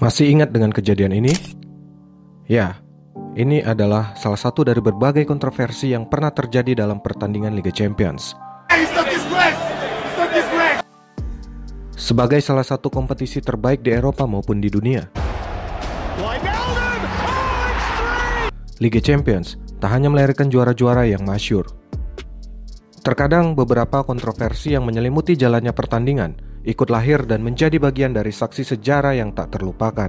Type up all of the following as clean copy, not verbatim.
Masih ingat dengan kejadian ini? Ya, ini adalah salah satu dari berbagai kontroversi yang pernah terjadi dalam pertandingan Liga Champions. Sebagai salah satu kompetisi terbaik di Eropa maupun di dunia, Liga Champions tak hanya melahirkan juara-juara yang masyhur. Terkadang beberapa kontroversi yang menyelimuti jalannya pertandingan ikut lahir dan menjadi bagian dari saksi sejarah yang tak terlupakan.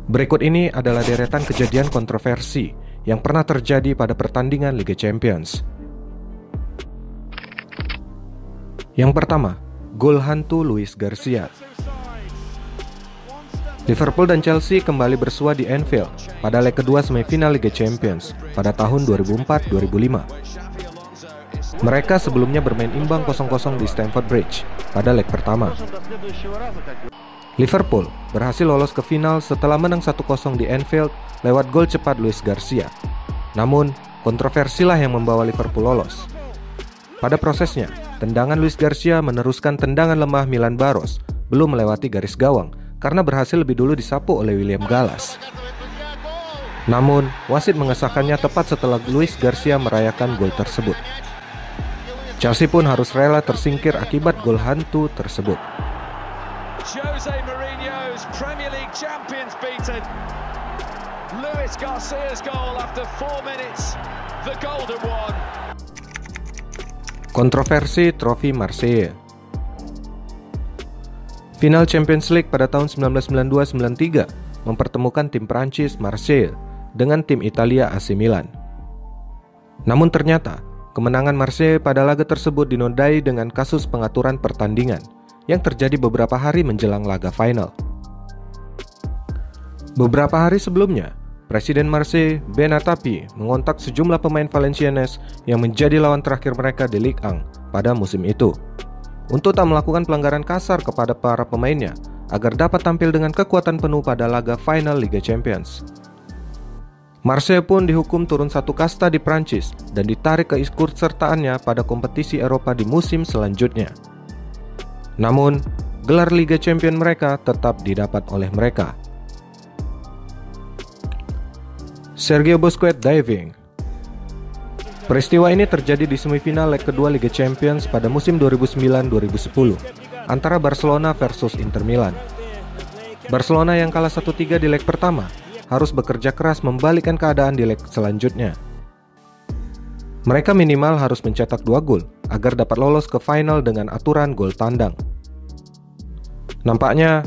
Berikut ini adalah deretan kejadian kontroversi yang pernah terjadi pada pertandingan Liga Champions. Yang pertama, gol hantu Luis Garcia. Liverpool dan Chelsea kembali bersua di Anfield pada leg kedua semifinal Liga Champions pada tahun 2004-2005. Mereka sebelumnya bermain imbang 0-0 di Stamford Bridge pada leg pertama. Liverpool berhasil lolos ke final setelah menang 1-0 di Anfield lewat gol cepat Luis Garcia. Namun, kontroversilah yang membawa Liverpool lolos. Pada prosesnya, tendangan Luis Garcia meneruskan tendangan lemah Milan Baros belum melewati garis gawang karena berhasil lebih dulu disapu oleh William Gallas. Namun, wasit mengesahkannya tepat setelah Luis Garcia merayakan gol tersebut. Chelsea pun harus rela tersingkir akibat gol hantu tersebut. Jose Mourinho's Premier League champions beaten. Luis Garcia's goal after 4 minutes, the golden one. Kontroversi trofi Marseille. Final Champions League pada tahun 1992-93 mempertemukan tim Prancis Marseille dengan tim Italia AC Milan. Namun ternyata kemenangan Marseille pada laga tersebut dinodai dengan kasus pengaturan pertandingan yang terjadi beberapa hari menjelang laga final. Beberapa hari sebelumnya, Presiden Marseille, Bernard Tapie, mengontak sejumlah pemain Valenciennes yang menjadi lawan terakhir mereka di Ligue 1 pada musim itu untuk tak melakukan pelanggaran kasar kepada para pemainnya agar dapat tampil dengan kekuatan penuh pada laga final Liga Champions. Marseille pun dihukum turun satu kasta di Prancis dan ditarik keikutsertaannya pada kompetisi Eropa di musim selanjutnya. Namun, gelar Liga Champions mereka tetap didapat oleh mereka. Sergio Busquets diving. Peristiwa ini terjadi di semifinal leg kedua Liga Champions pada musim 2009-2010 antara Barcelona versus Inter Milan. Barcelona yang kalah 1-3 di leg pertama harus bekerja keras membalikkan keadaan di leg selanjutnya. Mereka minimal harus mencetak 2 gol agar dapat lolos ke final dengan aturan gol tandang. Nampaknya,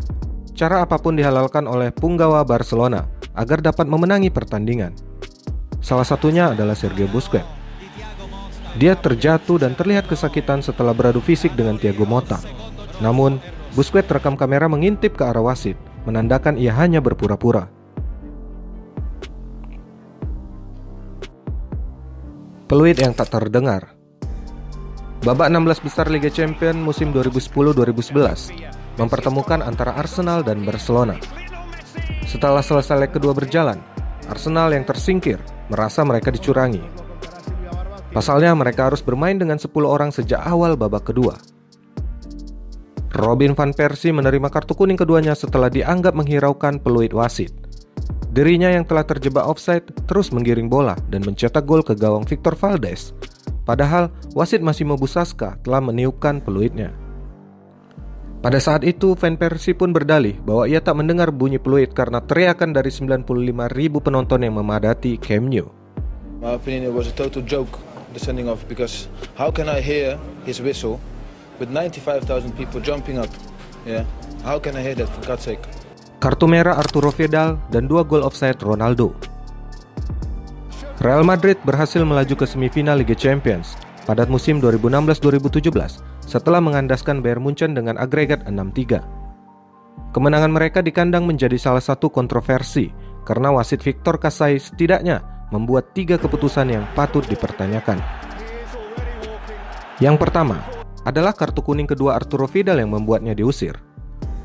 cara apapun dihalalkan oleh punggawa Barcelona agar dapat memenangi pertandingan. Salah satunya adalah Sergio Busquets. Dia terjatuh dan terlihat kesakitan setelah beradu fisik dengan Thiago Motta. Namun, Busquets terekam kamera mengintip ke arah wasit, menandakan ia hanya berpura-pura. Peluit yang tak terdengar. Babak 16 besar Liga Champions musim 2010-2011 mempertemukan antara Arsenal dan Barcelona. Setelah selesai leg kedua berjalan, Arsenal yang tersingkir merasa mereka dicurangi. Pasalnya mereka harus bermain dengan 10 orang sejak awal babak kedua. Robin van Persie menerima kartu kuning keduanya setelah dianggap menghiraukan peluit wasit. Dirinya yang telah terjebak offside terus menggiring bola dan mencetak gol ke gawang Victor Valdes. Padahal wasit Massimo Busasca telah meniupkan peluitnya. Pada saat itu Van Persie pun berdalih bahwa ia tak mendengar bunyi peluit karena teriakan dari 95.000 penonton yang memadati Camp Nou. My opinion, it was a total joke, the sending off, because how can I hear his whistle with 95,000 people jumping up? Yeah, how can I hear that, for God's sake? Kartu merah Arturo Vidal dan 2 gol offside Ronaldo. Real Madrid berhasil melaju ke semifinal Liga Champions pada musim 2016-2017 setelah mengandaskan Bayern Munchen dengan agregat 6-3. Kemenangan mereka di kandang menjadi salah satu kontroversi karena wasit Victor Casay setidaknya membuat 3 keputusan yang patut dipertanyakan. Yang pertama adalah kartu kuning kedua Arturo Vidal yang membuatnya diusir.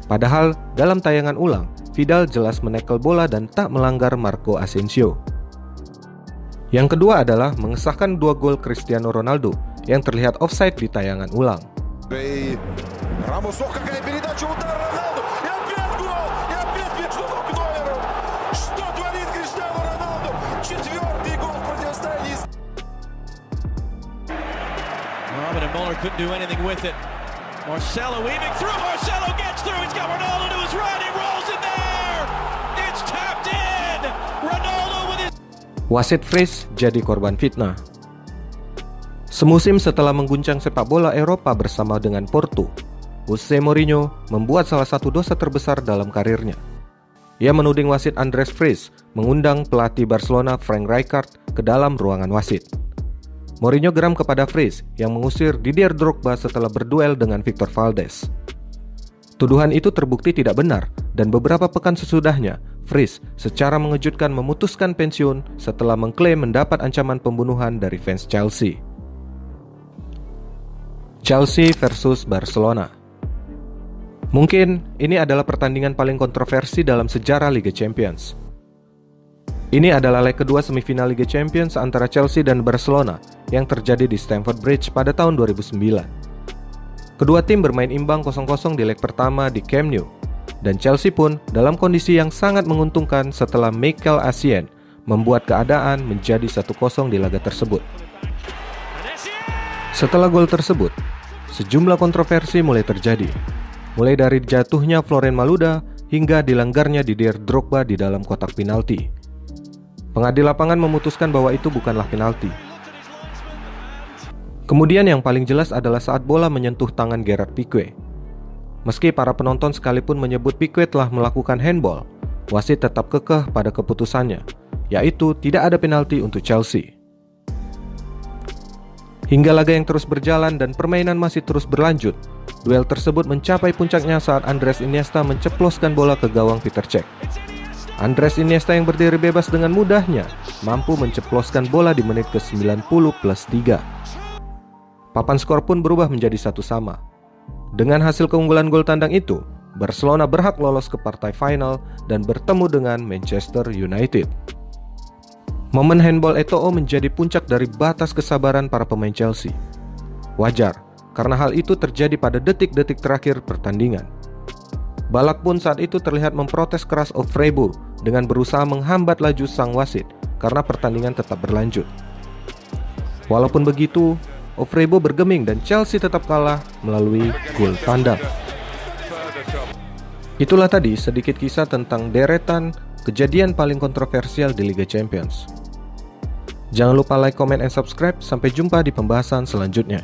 Padahal dalam tayangan ulang, Vidal jelas menekel bola dan tak melanggar Marco Asensio. Yang kedua adalah mengesahkan 2 gol Cristiano Ronaldo yang terlihat offside di tayangan ulang. Ramos, Опять между ног Нойеру. Что творит Криштиану Роналду? 4-й гол в противостоянии. Robin and Muller couldn't do anything with it. Marcelo weaving through. Marcelo gets through. He's got Ronaldo to his right. He rolls in there. It's tapped in. Ronaldo with his... Wasit Fries jadi korban fitnah. Semusim setelah mengguncang sepak bola Eropa bersama dengan Porto, Jose Mourinho membuat salah satu dosa terbesar dalam karirnya. Ia menuding wasit Andres Fries mengundang pelatih Barcelona Frank Rijkaard ke dalam ruangan wasit. Mourinho geram kepada Fries yang mengusir Didier Drogba setelah berduel dengan Victor Valdes. Tuduhan itu terbukti tidak benar dan beberapa pekan sesudahnya, Fries secara mengejutkan memutuskan pensiun setelah mengklaim mendapat ancaman pembunuhan dari fans Chelsea. Chelsea versus Barcelona. Mungkin ini adalah pertandingan paling kontroversi dalam sejarah Liga Champions. Ini adalah leg kedua semifinal Liga Champions antara Chelsea dan Barcelona yang terjadi di Stamford Bridge pada tahun 2009. Kedua tim bermain imbang 0-0 di leg pertama di Camp Nou, dan Chelsea pun dalam kondisi yang sangat menguntungkan setelah Michael Essien membuat keadaan menjadi 1-0 di laga tersebut. Setelah gol tersebut, sejumlah kontroversi mulai terjadi, mulai dari jatuhnya Florent Malouda hingga dilanggarnya Didier Drogba di dalam kotak penalti. Pengadil lapangan memutuskan bahwa itu bukanlah penalti. Kemudian yang paling jelas adalah saat bola menyentuh tangan Gerard Piqué. Meski para penonton sekalipun menyebut Piqué telah melakukan handball, wasit tetap kekeh pada keputusannya, yaitu tidak ada penalti untuk Chelsea. Hingga laga yang terus berjalan dan permainan masih terus berlanjut, duel tersebut mencapai puncaknya saat Andres Iniesta menceploskan bola ke gawang Peter Cech. Andres Iniesta yang berdiri bebas dengan mudahnya mampu menceploskan bola di menit ke-90+3. Papan skor pun berubah menjadi 1-1. Dengan hasil keunggulan gol tandang itu, Barcelona berhak lolos ke partai final dan bertemu dengan Manchester United. Momen handball Eto'o menjadi puncak dari batas kesabaran para pemain Chelsea. Wajar, karena hal itu terjadi pada detik-detik terakhir pertandingan. Balak pun saat itu terlihat memprotes keras Ofrebo dengan berusaha menghambat laju sang wasit karena pertandingan tetap berlanjut. Walaupun begitu, Ofrebo bergeming dan Chelsea tetap kalah melalui gol tandang. Itulah tadi sedikit kisah tentang deretan kejadian paling kontroversial di Liga Champions. Jangan lupa like, comment, and subscribe. Sampai jumpa di pembahasan selanjutnya.